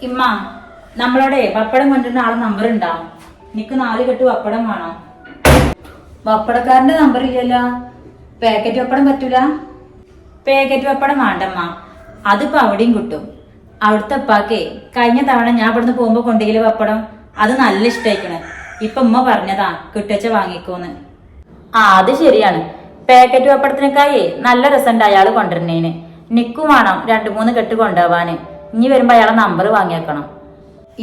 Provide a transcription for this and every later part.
ഇമ്മ നമ്മളോടെ പപ്പടം കൊണ്ടുവരുന്ന ആളെ നമ്പർ ഉണ്ടാവും. എനിക്ക് 4 കെട്ട് പപ്പടം വേണം. പപ്പടക്കാരന്റെ നമ്പർ ഇല്ലല്ലോ. പാക്കറ്റ് പപ്പടം പറ്റൂല? പാക്കറ്റ് പപ്പടം വേണ്ടമ്മ, അതിപ്പോ അവിടെയും കിട്ടും. അവിടുത്തെ ഉപ്പാക്കേ കഴിഞ്ഞ തവണ ഞാൻ ഇവിടുന്ന് പോകുമ്പോ കൊണ്ടുപോയില്ല പപ്പടം, അത് നല്ല ഇഷ്ടമായിക്കണ്. ഇപ്പൊ ഉമ്മ പറഞ്ഞതാ കിട്ടച്ച വാങ്ങിക്കോന്ന്. അത് ശരിയാണ്. പാക്കറ്റ് പപ്പടത്തിനേക്കായി നല്ല രസമുണ്ട് അയാള് കൊണ്ടുവരുന്നേന്. നിക്കും വേണം 2-3 കെട്ട് കൊണ്ടുപോവാന്. ഇനി വരുമ്പോ അയാളെ നമ്പർ വാങ്ങിയേക്കണം.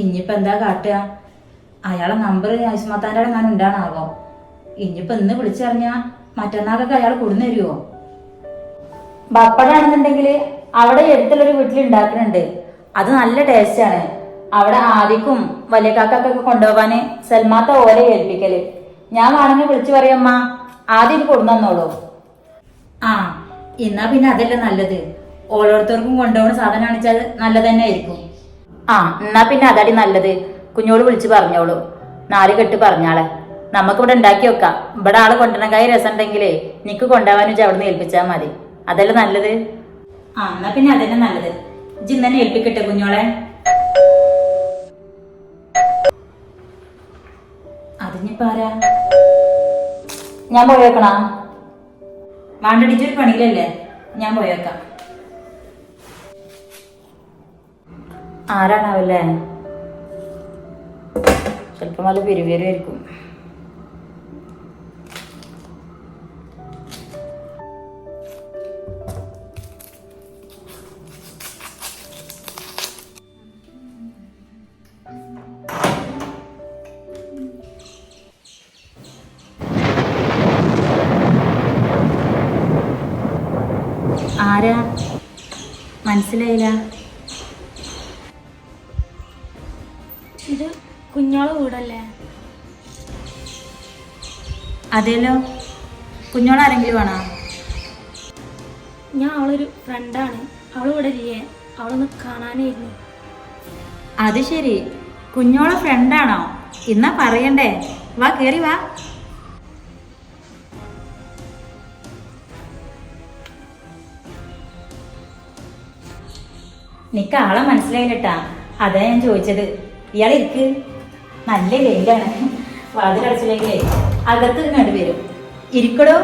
ഇനിയിപ്പോ എന്താ കാട്ടുക? അയാളെ നമ്പർ ആയുസ്മാത്താൻ്റെ എങ്ങാനും ഉണ്ടാണാവോ? ഇനിയിപ്പോ ഇന്ന് വിളിച്ചറിഞ്ഞാ മറ്റന്നാളൊക്കെ അയാൾ കൊടുന്നു തരുമോ? പപ്പടാണെന്നുണ്ടെങ്കിൽ അവിടെ അടുത്തുള്ളൊരു വീട്ടിൽ ഉണ്ടാക്കുന്നുണ്ട്. അത് നല്ല ടേസ്റ്റാണ്. അവിടെ ആദിക്കും വലിയ കാക്കൊക്കെ കൊണ്ടുപോവാന് സൽമാത്ത ഓലെ ഏൽപ്പിക്കല്. ഞാൻ വേണമെങ്കിൽ വിളിച്ചു പറയമ്മ, ആദ്യം ഇത് കൊടുന്നോളൂ. എന്നാ പിന്നെ അതല്ലേ നല്ലത്. ഓരോരുത്തർക്കും കൊണ്ടുപോകുന്ന സാധനം കാണിച്ചാൽ നല്ലത് തന്നെ ആയിരിക്കും. എന്നാ പിന്നെ അതടി നല്ലത്. കുഞ്ഞോട് വിളിച്ച് പറഞ്ഞോളൂ. 4 കെട്ട് പറഞ്ഞാളെ നമുക്കിവിടെ ഉണ്ടാക്കി വെക്കാം. ഇവിടെ ആള് കൊണ്ടുവരണക്കായി രസം ഉണ്ടെങ്കിലേ നിക്ക് കൊണ്ടുപോകാനും വെച്ചാൽ അവിടെ നിന്ന് ഏൽപ്പിച്ചാൽ മതി. അതല്ലേ നല്ലത്. എന്നാ പിന്നെ അതന്നെ നല്ലത്. ഇജ്ജ് തന്നെ ഏൽപ്പിക്കട്ടെ കുഞ്ഞോളെ. അതിനിപ്പാരാ? ഞാൻ പോയേക്കണ? വാണ്ടടിച്ചൊരു പണിയിലല്ലേ, ഞാൻ പോയേക്കാം. ആരാണാവല്ലേ? ചിലപ്പം വല്ല പെരുവേരുമായിരിക്കും. ആരാ? മനസ്സിലായില്ല. ഇത് കുഞ്ഞോളെ വീടല്ലേ? അതേലോ. കുഞ്ഞോളെ ആരെങ്കിലും വേണോ? ഞാൻ അവളൊരു ഫ്രണ്ടാണ്. അവൾ ഇവിടെ ഇല്ലേ? അവളൊന്ന് കാണാനായിരുന്നു. അത് ശരി, കുഞ്ഞോളെ ഫ്രണ്ടാണോ? എന്നാ പറയണ്ടേ. വാ, കേറി വാ. നിക്ക് ആളെ മനസ്സിലായില്ലട്ടാ, അതാ ഞാൻ ചോദിച്ചത്. ഇയാൾ ഇരിക്ക്. നല്ല വെയിലാണ്. വാതിലടച്ചില്ലെങ്കിലേ അകത്ത് കണ്ടു വരും. ഇരിക്കടോ.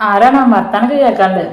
ആരാണോ വർത്താനൊക്കെ കേൾക്കാണ്ട്?